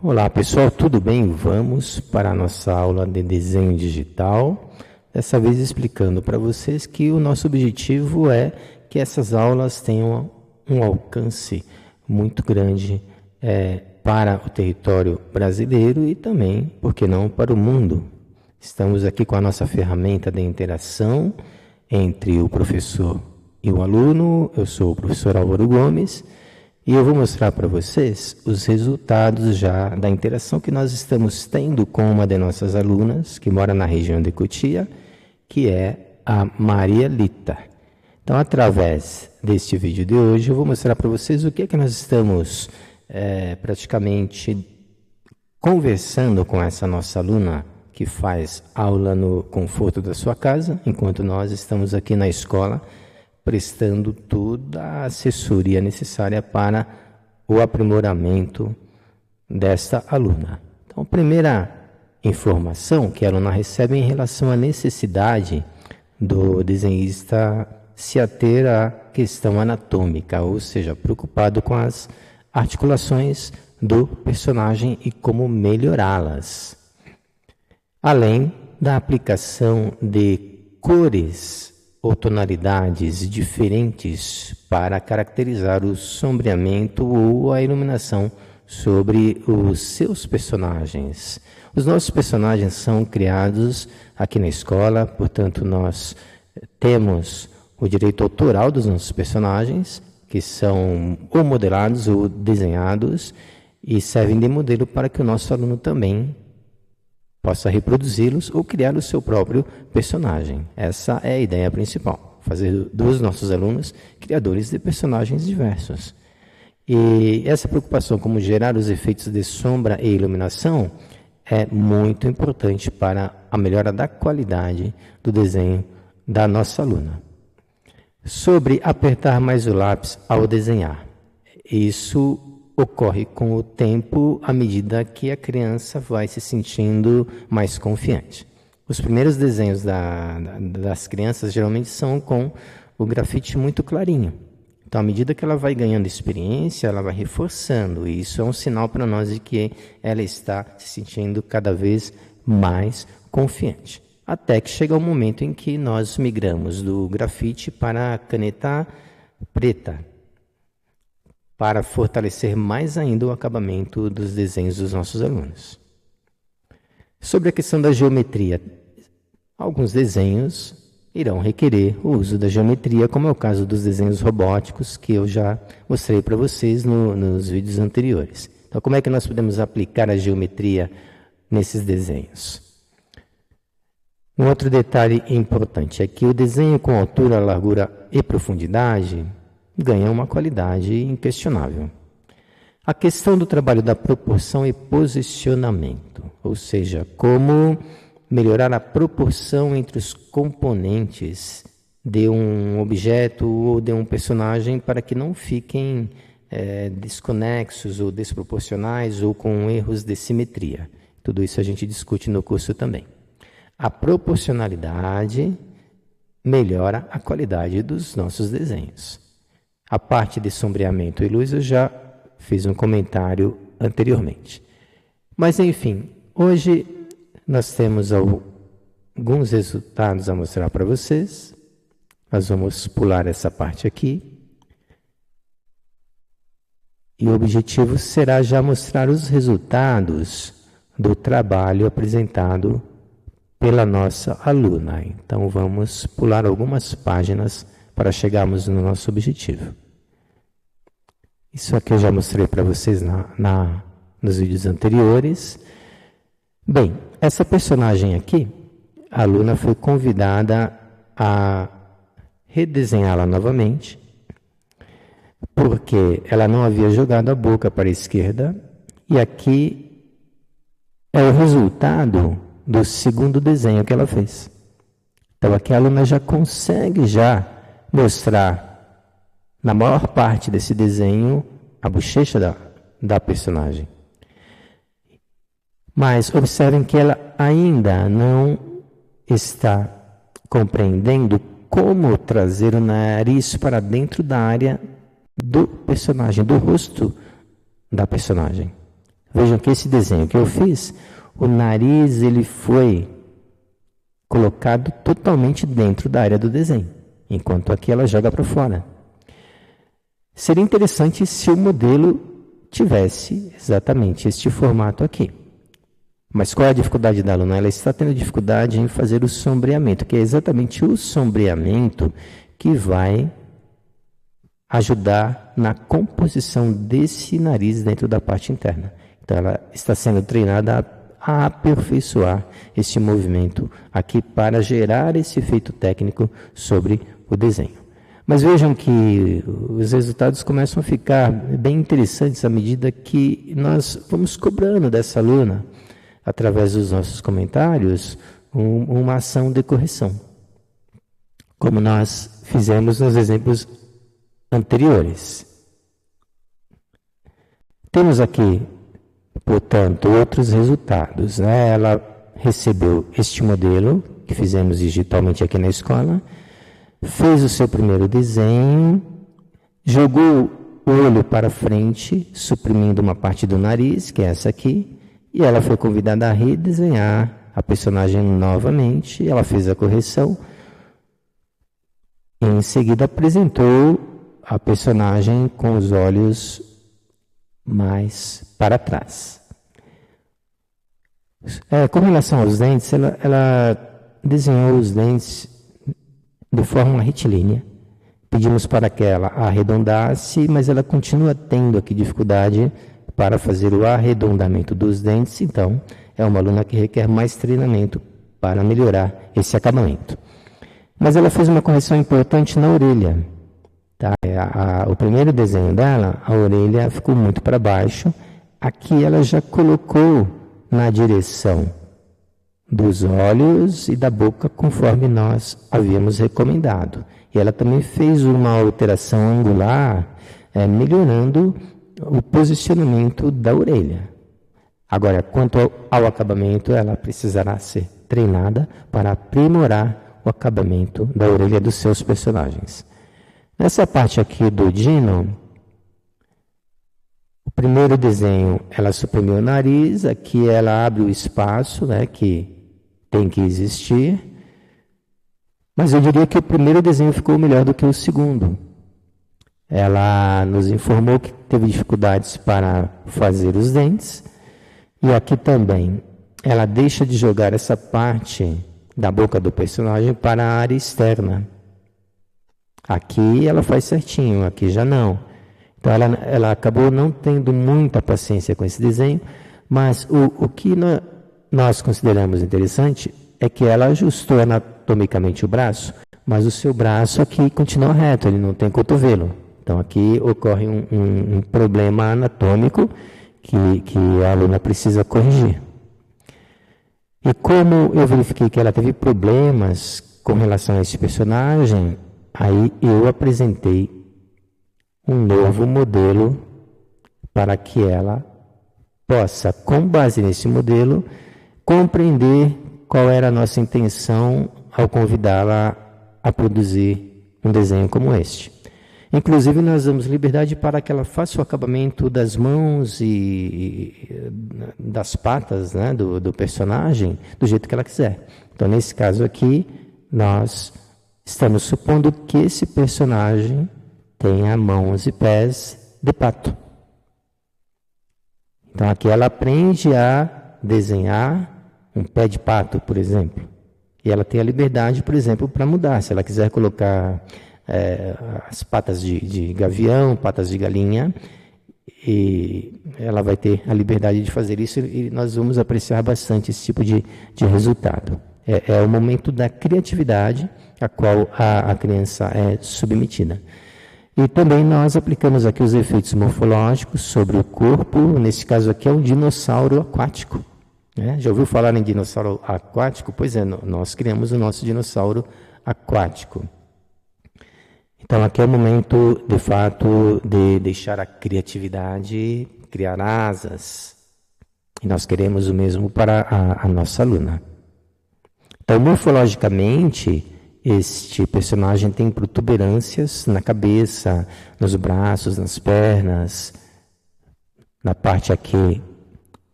Olá pessoal, tudo bem? Vamos para a nossa aula de desenho digital. Dessa vez explicando para vocês que o nosso objetivo é que essas aulas tenham um alcance muito grande para o território brasileiro e também, por que não, para o mundo. Estamos aqui com a nossa ferramenta de interação entre o professor e o aluno. Eu sou o professor Álvaro Gomes. E eu vou mostrar para vocês os resultados já da interação que nós estamos tendo com uma de nossas alunas, que mora na região de Cotia, que é a Maria Lita. Então, através deste vídeo de hoje, eu vou mostrar para vocês o que é que nós estamos praticamente conversando com essa nossa aluna, que faz aula no conforto da sua casa, enquanto nós estamos aqui na escola, prestando toda a assessoria necessária para o aprimoramento desta aluna. Então, a primeira informação que a aluna recebe é em relação à necessidade do desenhista se ater à questão anatômica, ou seja, preocupado com as articulações do personagem e como melhorá-las. Além da aplicação de cores ou tonalidades diferentes para caracterizar o sombreamento ou a iluminação sobre os seus personagens. Os nossos personagens são criados aqui na escola, portanto nós temos o direito autoral dos nossos personagens, que são ou modelados ou desenhados e servem de modelo para que o nosso aluno também possa reproduzi-los ou criar o seu próprio personagem. Essa é a ideia principal, fazer dos nossos alunos criadores de personagens diversos. E essa preocupação como gerar os efeitos de sombra e iluminação é muito importante para a melhora da qualidade do desenho da nossa aluna. Sobre apertar mais o lápis ao desenhar. Isso ocorre com o tempo, à medida que a criança vai se sentindo mais confiante. Os primeiros desenhos das crianças geralmente são com o grafite muito clarinho. Então, à medida que ela vai ganhando experiência, ela vai reforçando. E isso é um sinal para nós de que ela está se sentindo cada vez mais confiante. Até que chega o momento em que nós migramos do grafite para a caneta preta, para fortalecer mais ainda o acabamento dos desenhos dos nossos alunos. Sobre a questão da geometria, alguns desenhos irão requerer o uso da geometria, como é o caso dos desenhos robóticos, que eu já mostrei para vocês nos vídeos anteriores. Então, como é que nós podemos aplicar a geometria nesses desenhos? Um outro detalhe importante é que o desenho com altura, largura e profundidade ganha uma qualidade inquestionável. A questão do trabalho da proporção e posicionamento, ou seja, como melhorar a proporção entre os componentes de um objeto ou de um personagem para que não fiquem desconexos ou desproporcionais ou com erros de simetria. Tudo isso a gente discute no curso também. A proporcionalidade melhora a qualidade dos nossos desenhos. A parte de sombreamento e luz eu já fiz um comentário anteriormente. Mas, enfim, hoje nós temos alguns resultados a mostrar para vocês. Nós vamos pular essa parte aqui. E o objetivo será já mostrar os resultados do trabalho apresentado pela nossa aluna. Então, vamos pular algumas páginas para chegarmos no nosso objetivo. Isso aqui eu já mostrei para vocês nos vídeos anteriores. Bem, essa personagem aqui, a aluna foi convidada a redesenhá-la novamente, porque ela não havia jogado a boca para a esquerda, e aqui é o resultado do segundo desenho que ela fez. Então, aqui a aluna já consegue mostrar, na maior parte desse desenho, a bochecha da personagem. Mas observem que ela ainda não está compreendendo como trazer o nariz para dentro da área do personagem, do rosto da personagem. Vejam que esse desenho que eu fiz, o nariz ele foi colocado totalmente dentro da área do desenho, enquanto aqui ela joga para fora. Seria interessante se o modelo tivesse exatamente este formato aqui. Mas qual é a dificuldade da aluna? Ela está tendo dificuldade em fazer o sombreamento, que é exatamente o sombreamento que vai ajudar na composição desse nariz dentro da parte interna. Então, ela está sendo treinada a aperfeiçoar esse movimento aqui para gerar esse efeito técnico sobre o desenho. Mas vejam que os resultados começam a ficar bem interessantes à medida que nós vamos cobrando dessa aluna, através dos nossos comentários, uma ação de correção, como nós fizemos nos exemplos anteriores. Temos aqui, portanto, outros resultados, né? Ela recebeu este modelo, que fizemos digitalmente aqui na escola, fez o seu primeiro desenho, jogou o olho para frente, suprimindo uma parte do nariz, que é essa aqui, e ela foi convidada a redesenhar a personagem novamente, ela fez a correção, e em seguida apresentou a personagem com os olhos mais para trás. Com relação aos dentes, ela desenhou os dentes de forma retilínea. Pedimos para que ela arredondasse, mas ela continua tendo aqui dificuldade para fazer o arredondamento dos dentes, então é uma aluna que requer mais treinamento para melhorar esse acabamento. Mas ela fez uma correção importante na orelha. Tá? O primeiro desenho dela, a orelha ficou muito para baixo. Aqui ela já colocou na direção dos olhos e da boca, conforme nós havíamos recomendado. E ela também fez uma alteração angular, melhorando o posicionamento da orelha. Agora, quanto ao acabamento, ela precisará ser treinada para aprimorar o acabamento da orelha dos seus personagens. Nessa parte aqui do Dino, o primeiro desenho, ela suprimiu o nariz, aqui ela abre o espaço, né, que tem que existir, mas eu diria que o primeiro desenho ficou melhor do que o segundo. Ela nos informou que teve dificuldades para fazer os dentes, e aqui também ela deixa de jogar essa parte da boca do personagem para a área externa. Aqui ela faz certinho, aqui já não. Então ela acabou não tendo muita paciência com esse desenho, mas o que nós consideramos interessante é que ela ajustou anatomicamente o braço, mas o seu braço aqui continua reto, ele não tem cotovelo. Então aqui ocorre um problema anatômico que a aluna precisa corrigir. E como eu verifiquei que ela teve problemas com relação a esse personagem, aí eu apresentei um novo modelo para que ela possa, com base nesse modelo, compreender qual era a nossa intenção ao convidá-la a produzir um desenho como este. Inclusive, nós damos liberdade para que ela faça o acabamento das mãos e das patas, né, do personagem do jeito que ela quiser. Então, nesse caso aqui, nós estamos supondo que esse personagem tenha mãos e pés de pato. Então, aqui ela aprende a desenhar um pé de pato, por exemplo. E ela tem a liberdade, por exemplo, para mudar. Se ela quiser colocar as patas de gavião, patas de galinha, e ela vai ter a liberdade de fazer isso, e nós vamos apreciar bastante esse tipo de resultado. É o momento da criatividade a qual a criança é submetida. E também nós aplicamos aqui os efeitos morfológicos sobre o corpo. Nesse caso aqui é um dinossauro aquático. Né? Já ouviu falar em dinossauro aquático? Pois é, nós criamos o nosso dinossauro aquático. Então aqui é o momento, de fato, de deixar a criatividade criar asas. E nós queremos o mesmo para a nossa aluna. Então, morfologicamente, este personagem tem protuberâncias na cabeça, nos braços, nas pernas, na parte aqui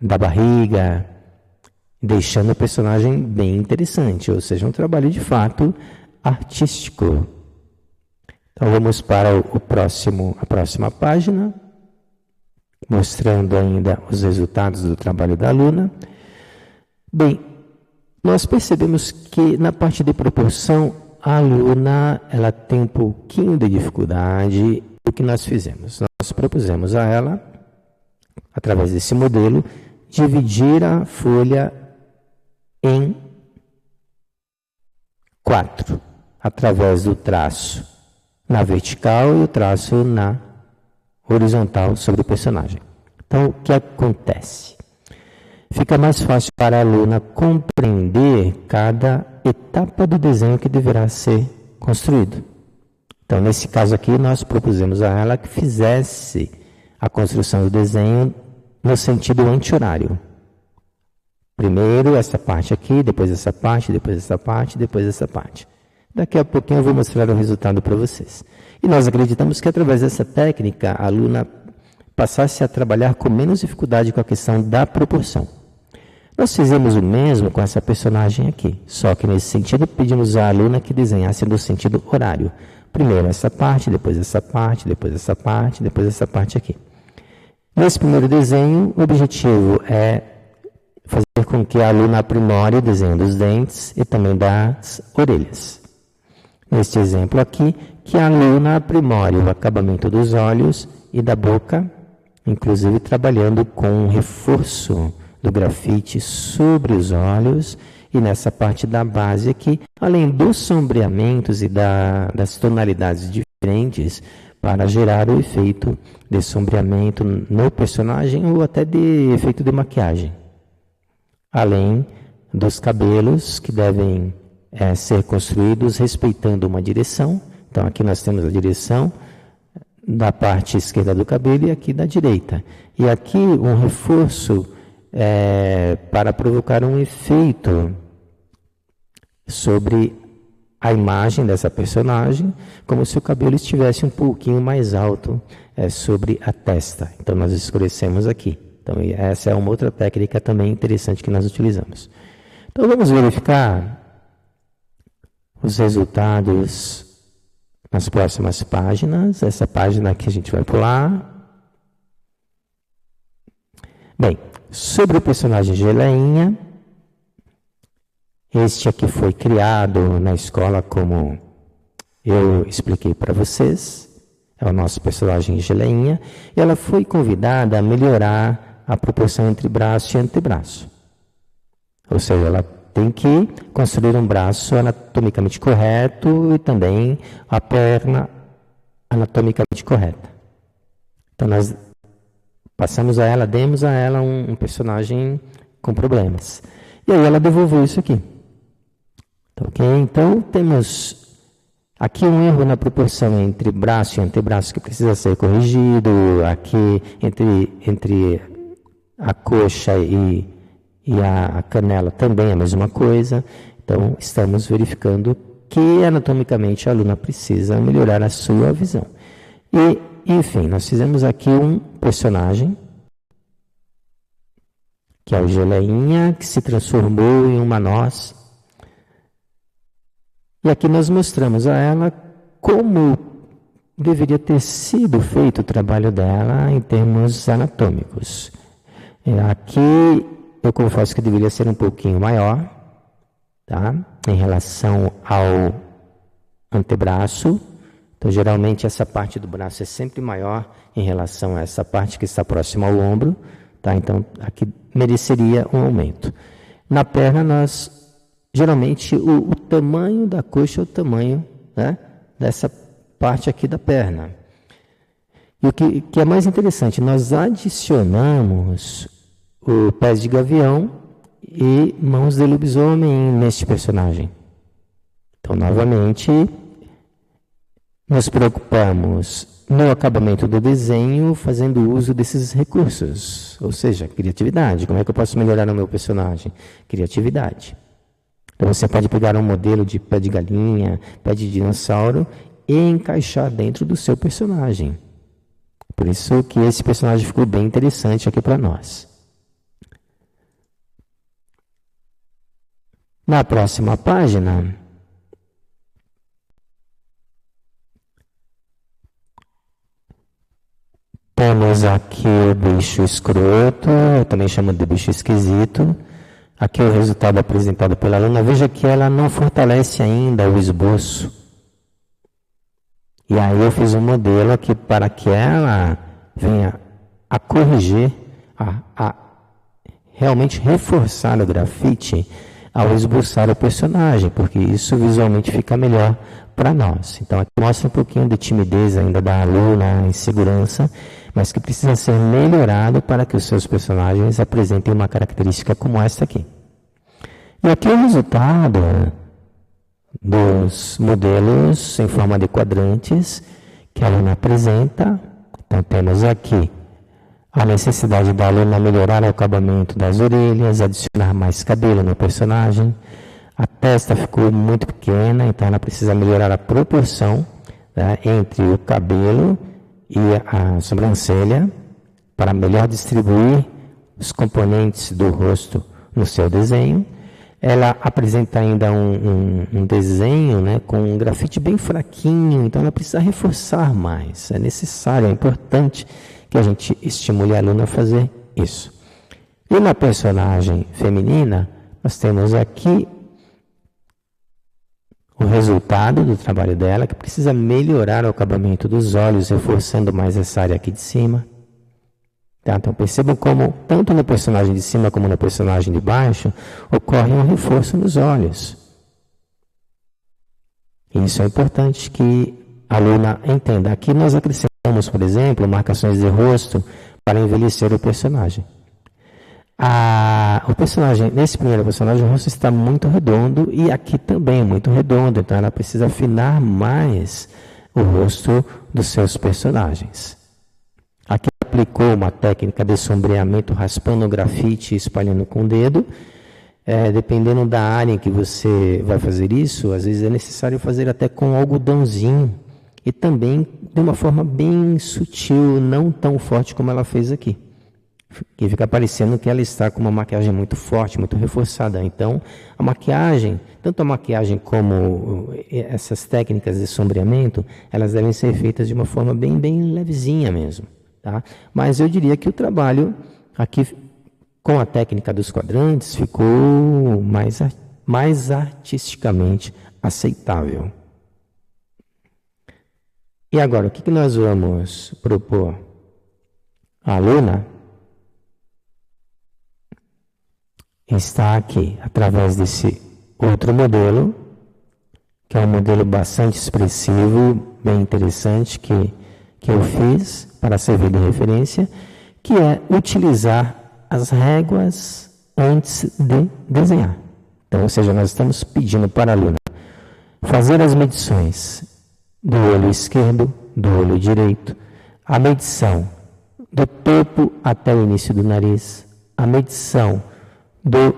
da barriga, deixando o personagem bem interessante, ou seja, um trabalho de fato artístico. Então vamos para a próxima página, mostrando ainda os resultados do trabalho da aluna. Bem, nós percebemos que na parte de proporção, a aluna ela tem um pouquinho de dificuldade. O que nós fizemos? Nós propusemos a ela, através desse modelo, dividir a folha em 4, através do traço na vertical e o traço na horizontal sobre o personagem. Então, o que acontece? Fica mais fácil para a aluna compreender cada etapa do desenho que deverá ser construído. Então, nesse caso aqui, nós propusemos a ela que fizesse a construção do desenho no sentido anti-horário. Primeiro essa parte aqui, depois essa parte, depois essa parte, depois essa parte. Daqui a pouquinho eu vou mostrar o resultado para vocês. E nós acreditamos que através dessa técnica, a aluna passasse a trabalhar com menos dificuldade com a questão da proporção. Nós fizemos o mesmo com essa personagem aqui, só que nesse sentido pedimos à aluna que desenhasse no sentido horário. Primeiro essa parte, depois essa parte, depois essa parte, depois essa parte aqui. Nesse primeiro desenho, o objetivo é fazer com que a aluna aprimore o desenho dos dentes e também das orelhas. Neste exemplo aqui, que a aluna aprimore o acabamento dos olhos e da boca, inclusive trabalhando com um reforço do grafite sobre os olhos e nessa parte da base aqui, além dos sombreamentos e das tonalidades diferentes para gerar o efeito de sombreamento no personagem ou até de efeito de maquiagem. Além dos cabelos que devem ser construídos respeitando uma direção. Então aqui nós temos a direção da parte esquerda do cabelo e aqui da direita. E aqui um reforço para provocar um efeito sobre a imagem dessa personagem, como se o cabelo estivesse um pouquinho mais alto sobre a testa. Então nós escurecemos aqui. Então essa é uma outra técnica também interessante que nós utilizamos. Então vamos verificar os resultados nas próximas páginas. Essa página aqui a gente vai pular. Bem, sobre o personagem Geleinha, este aqui foi criado na escola como eu expliquei para vocês. É o nosso personagem Geleinha. E ela foi convidada a melhorar a proporção entre braço e antebraço. Ou seja, ela tem que construir um braço anatomicamente correto e também a perna anatomicamente correta. Então, nós passamos a ela, demos a ela um personagem com problemas. E aí ela devolveu isso aqui. Então, temos aqui um erro na proporção entre braço e antebraço que precisa ser corrigido. Aqui, entre a coxa e a canela também é a mesma coisa. Então, estamos verificando que anatomicamente a aluna precisa melhorar a sua visão. E, enfim, nós fizemos aqui um personagem, que é o Geleinha, que se transformou em uma noz. E aqui nós mostramos a ela como deveria ter sido feito o trabalho dela em termos anatômicos. Aqui eu confesso que deveria ser um pouquinho maior, tá? Em relação ao antebraço. Então, geralmente, essa parte do braço é sempre maior em relação a essa parte que está próxima ao ombro, tá? Então, aqui mereceria um aumento. Na perna, geralmente, o tamanho da coxa é o tamanho, né, dessa parte aqui da perna. E o que é mais interessante, nós adicionamos o pés de gavião e mãos de lobisomem neste personagem. Então, novamente, nos preocupamos no acabamento do desenho fazendo uso desses recursos, ou seja, criatividade. Como é que eu posso melhorar o meu personagem? Criatividade. Então você pode pegar um modelo de pé de galinha, pé de dinossauro e encaixar dentro do seu personagem. Por isso que esse personagem ficou bem interessante aqui para nós. Na próxima página, temos aqui o bicho escroto, eu também chamo de bicho esquisito. Aqui o resultado apresentado pela aluna. Veja que ela não fortalece ainda o esboço. E aí eu fiz um modelo aqui para que ela venha a corrigir, a realmente reforçar o grafite ao esboçar o personagem, porque isso visualmente fica melhor para nós. Então aqui mostra um pouquinho de timidez ainda da aluna, insegurança, mas que precisa ser melhorado para que os seus personagens apresentem uma característica como esta aqui. E aqui o resultado dos modelos em forma de quadrantes que a aluna apresenta. Então temos aqui a necessidade da aluna melhorar o acabamento das orelhas, adicionar mais cabelo no personagem. A testa ficou muito pequena, então ela precisa melhorar a proporção, né, entre o cabelo e a sobrancelha para melhor distribuir os componentes do rosto no seu desenho. Ela apresenta ainda um desenho, né, com um grafite bem fraquinho, então ela precisa reforçar mais. É necessário, é importante que a gente estimule a aluna a fazer isso. E na personagem feminina, nós temos aqui o resultado do trabalho dela, que precisa melhorar o acabamento dos olhos, reforçando mais essa área aqui de cima. Tá? Então percebam como, tanto no personagem de cima como no personagem de baixo, ocorre um reforço nos olhos. E isso é importante que a aluna entenda. Aqui nós acrescentamos, por exemplo, marcações de rosto para envelhecer o personagem. O personagem, nesse primeiro personagem, o rosto está muito redondo e aqui também é muito redondo, então ela precisa afinar mais o rosto dos seus personagens. Aqui aplicou uma técnica de sombreamento raspando o grafite e espalhando com o dedo. Dependendo da área em que você vai fazer isso, às vezes é necessário fazer até com algodãozinho e também de uma forma bem sutil, não tão forte como ela fez aqui. Que fica parecendo que ela está com uma maquiagem muito forte, muito reforçada. Então, a maquiagem, tanto a maquiagem como essas técnicas de sombreamento, elas devem ser feitas de uma forma bem, bem levezinha mesmo. Tá? Mas eu diria que o trabalho aqui com a técnica dos quadrantes ficou mais artisticamente aceitável. E agora, o que nós vamos propor? A aluna está aqui, através desse outro modelo, que é um modelo bastante expressivo, bem interessante, que eu fiz para servir de referência, que é utilizar as réguas antes de desenhar. Então, ou seja, nós estamos pedindo para a aluna fazer as medições do olho esquerdo, do olho direito, a medição do topo até o início do nariz, a medição do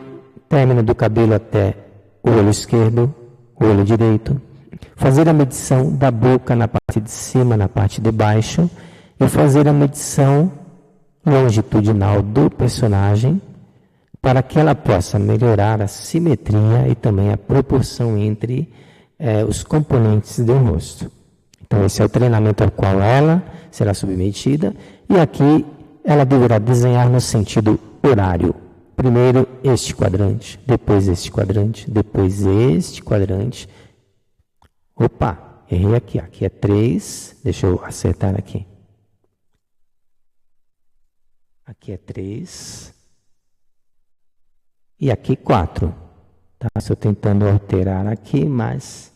término do cabelo até o olho esquerdo, o olho direito, fazer a medição da boca na parte de cima, na parte de baixo, e fazer a medição longitudinal do personagem para que ela possa melhorar a simetria e também a proporção entre os componentes do rosto. Então esse é o treinamento ao qual ela será submetida e aqui ela deverá desenhar no sentido horário. Primeiro este quadrante, depois este quadrante, depois este quadrante. Opa, errei aqui. Aqui é 3, deixa eu acertar aqui. Aqui é 3. E aqui 4. Tá? Estou tentando alterar aqui, mas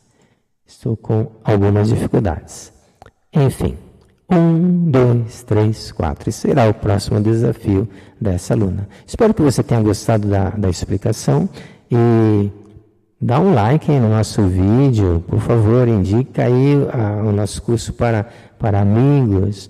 estou com algumas dificuldades. Enfim, 1, 2, 3, 4. Esse será o próximo desafio dessa aluna. Espero que você tenha gostado da explicação e dá um like aí no nosso vídeo, por favor, indica aí o nosso curso para amigos.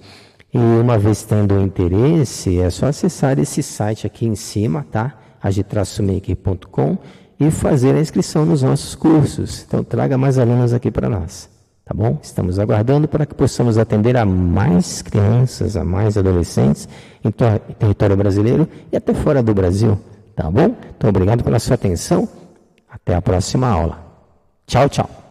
E uma vez tendo interesse, é só acessar esse site aqui em cima, tá? ag-maker.com e fazer a inscrição nos nossos cursos. Então traga mais alunos aqui para nós. Tá bom? Estamos aguardando para que possamos atender a mais crianças, a mais adolescentes em território brasileiro e até fora do Brasil. Tá bom? Então, obrigado pela sua atenção. Até a próxima aula. Tchau, tchau.